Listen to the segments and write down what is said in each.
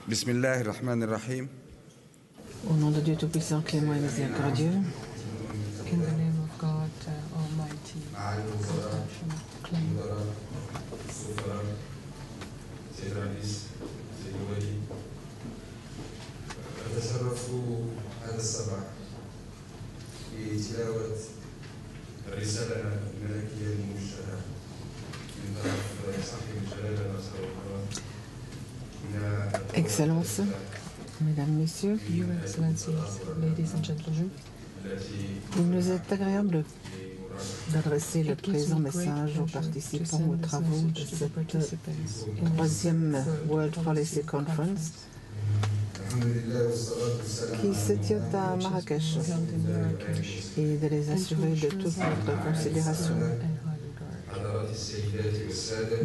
Bismillahirrahmanirrahim. Au nom de Dieu Tout-Puissant, clément et miséricordieux. In the name of God Almighty, compassion, clean. أتشرف هذا الصباح بتلاوة الرسالة الملكية الموجهة من طرف صاحب الجلالة ناصر القرآن. Excellences, Mesdames, Messieurs, Your Excellencies, ladies and gentlemen, il nous est agréable d'adresser le présent message aux participants aux travaux de cette troisième World Policy Conference qui se tient à Marrakech et de les assurer de toute notre considération.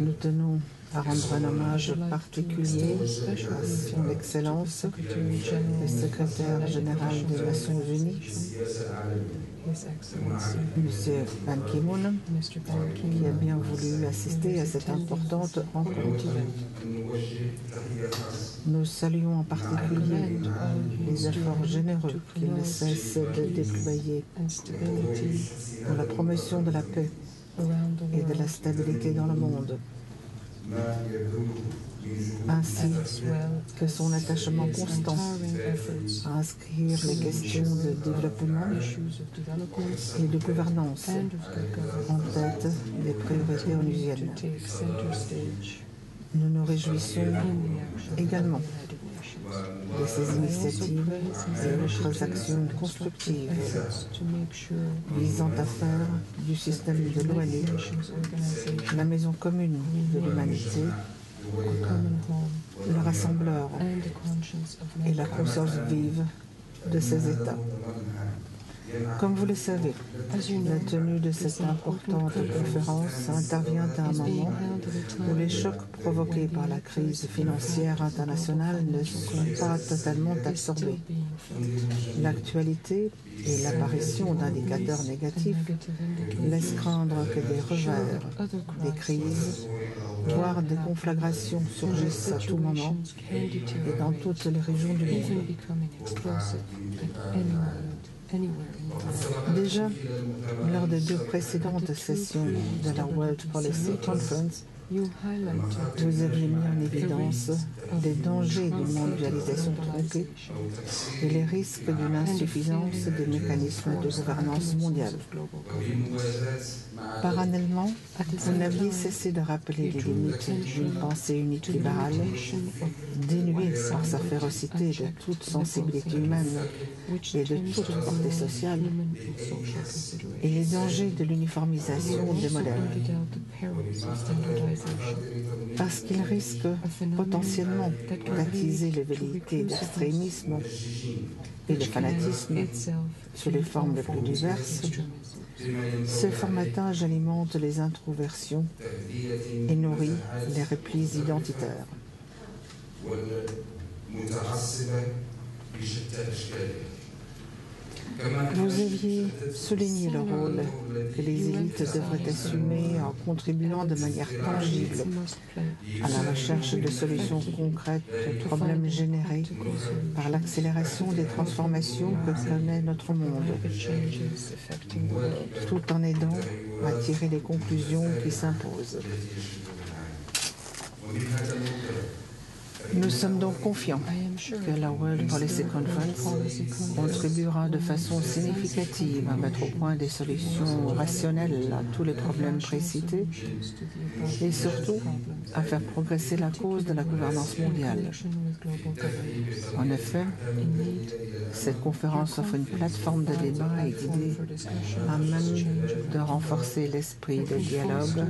Nous tenons à rendre un hommage particulier à son Excellence, le secrétaire général des Nations Unies, M. Ban Ki-moon, qui a bien voulu assister à cette importante rencontre. Nous saluons en particulier les efforts généreux qu'il ne cesse de déployer pour la promotion de la paix et de la stabilité dans le monde, ainsi que son attachement constant à inscrire les questions de développement et de gouvernance en tête des priorités onusiennes. Nous nous réjouissons également de ces initiatives et d'autres actions constructives visant à faire du système de l'ONU la maison commune de l'humanité, le rassembleur et la conscience vive de ces États. Comme vous le savez, la tenue de cette importante conférence intervient à un moment où les chocs provoqués par la crise financière internationale ne sont pas totalement absorbés. L'actualité et l'apparition d'indicateurs négatifs laissent craindre que des revers, des crises, voire des conflagrations surgissent à tout moment et dans toutes les régions du monde. Déjà, lors des deux précédentes sessions de la World Policy Conference, vous aviez mis en évidence les dangers d'une mondialisation tronquée et les risques d'une insuffisance des mécanismes de gouvernance mondiale. Parallèlement, vous n'aviez cessé de rappeler les limites d'une pensée unique libérale, dénuée par sa férocité de toute sensibilité humaine et de toute portée sociale, et les dangers de l'uniformisation des modèles, parce qu'il risque potentiellement d'attiser les velléités d'extrémisme et de fanatisme sous les formes les plus diverses. Ce formatage alimente les introversions et nourrit les replis identitaires. Vous aviez souligné le rôle que les élites devraient assumer en contribuant de manière tangible à la recherche de solutions concrètes aux problèmes générés par l'accélération des transformations que connaît notre monde, tout en aidant à tirer les conclusions qui s'imposent. Nous sommes donc confiants que la World Policy Conference contribuera de façon significative à mettre au point des solutions rationnelles à tous les problèmes précités et surtout à faire progresser la cause de la gouvernance mondiale. En effet, cette conférence offre une plateforme de débat et d'idées à même de renforcer l'esprit de dialogue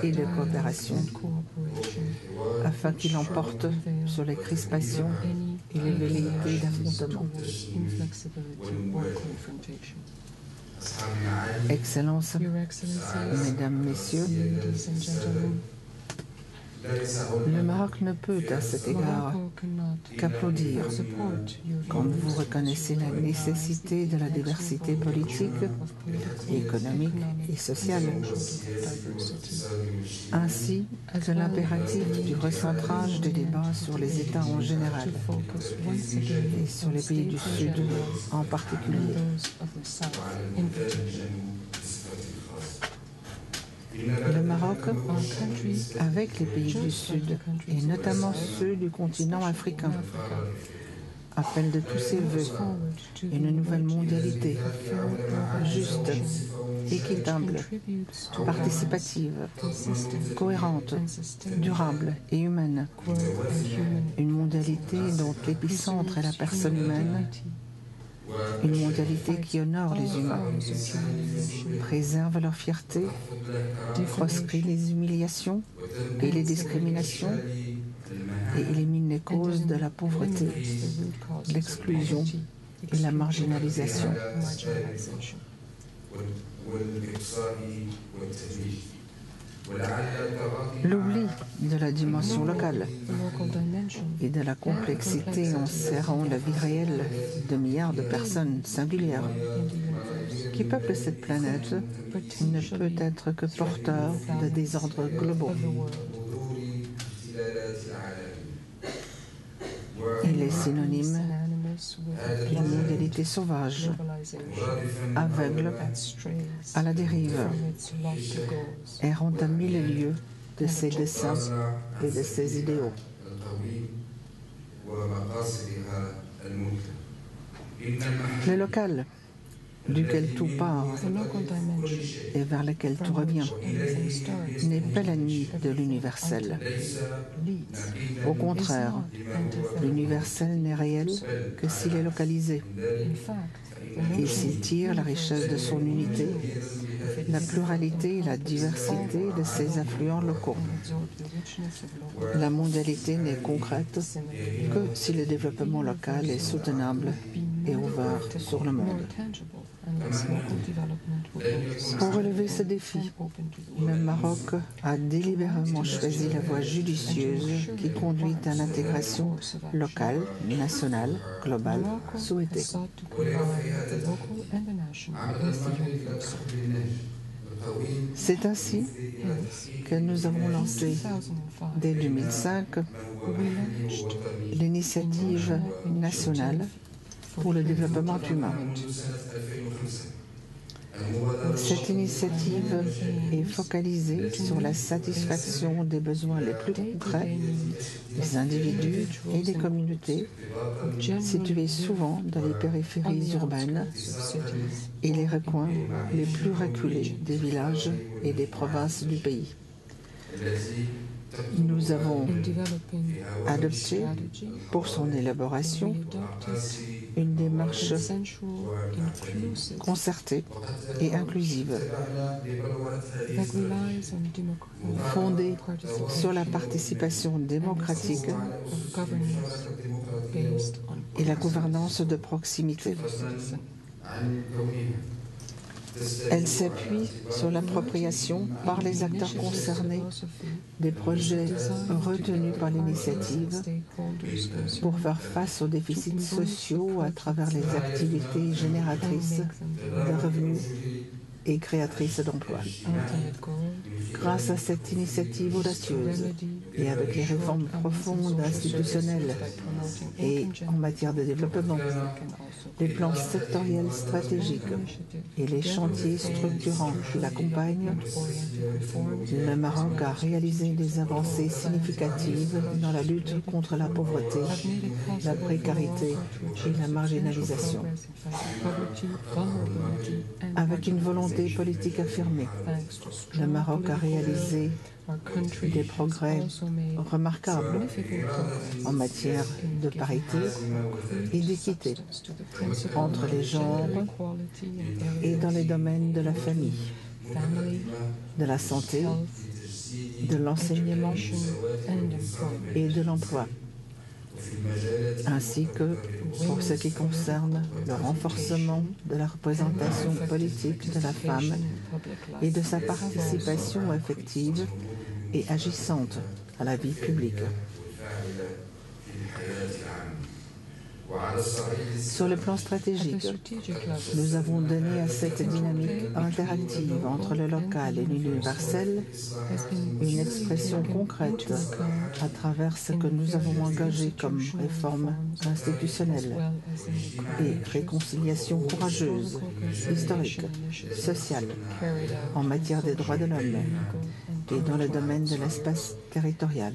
et de coopération afin qu'il emporte sur les crispations et les velléités d'affrontement. Excellences, Mesdames, Messieurs, Le Maroc ne peut à cet égard qu'applaudir quand vous reconnaissez la nécessité de la diversité politique, économique et sociale, ainsi que l'impératif du recentrage des débats sur les États en général et sur les pays du Sud en particulier. Le Maroc, avec les pays du Sud, et notamment ceux du continent africain, appelle de tous ses voeux une nouvelle mondialité juste, équitable, participative, cohérente, durable et humaine. Une mondialité dont l'épicentre est la personne humaine. Une mondialité qui honore les humains, préserve leur fierté, proscrit les humiliations et les discriminations et élimine les causes de la pauvreté, l'exclusion et la marginalisation. L'oubli de la dimension locale et de la complexité en serrant la vie réelle de milliards de personnes singulières qui peuplent cette planète ne peut être que porteur de désordres globaux. Il est synonyme d'une mondialité sauvage, aveugle, à la dérive, errant à mille lieues de ses desseins et de ses idéaux. Le local, duquel tout part et vers lequel tout revient, n'est pas l'ennemi de l'universel. Au contraire, l'universel n'est réel que s'il est localisé et s'il tire la richesse de son unité, la pluralité et la diversité de ses affluents locaux. La mondialité n'est concrète que si le développement local est soutenable et ouvert sur le monde. Pour relever ce défi, le Maroc a délibérément choisi la voie judicieuse qui conduit à l'intégration locale, nationale, globale souhaitée. C'est ainsi que nous avons lancé, dès 2005, l'initiative nationale pour le développement humain. Cette initiative est focalisée sur la satisfaction des besoins les plus concrets des individus et des communautés situés souvent dans les périphéries urbaines et les recoins les plus reculés des villages et des provinces du pays. Nous avons adopté, pour son élaboration, une démarche concertée et inclusive, fondée sur la participation démocratique et la gouvernance de proximité. Elle s'appuie sur l'appropriation par les acteurs concernés des projets retenus par l'initiative pour faire face aux déficits sociaux à travers les activités génératrices de revenus et créatrices d'emplois. Grâce à cette initiative audacieuse et avec les réformes profondes institutionnelles et en matière de développement, les plans sectoriels stratégiques et les chantiers structurants qui l'accompagnent, le Maroc a réalisé des avancées significatives dans la lutte contre la pauvreté, la précarité et la marginalisation. Avec une volonté politique affirmée, le Maroc a réalisé des progrès remarquables en matière de parité et d'équité entre les genres et dans les domaines de la famille, de la santé, de l'enseignement et de l'emploi, ainsi que pour ce qui concerne le renforcement de la représentation politique de la femme et de sa participation effective et agissante à la vie publique. Sur le plan stratégique, nous avons donné à cette dynamique interactive entre le local et l'universel une expression concrète à travers ce que nous avons engagé comme réforme institutionnelle et réconciliation courageuse, historique, sociale, en matière des droits de l'homme et dans le domaine de l'espace territorial.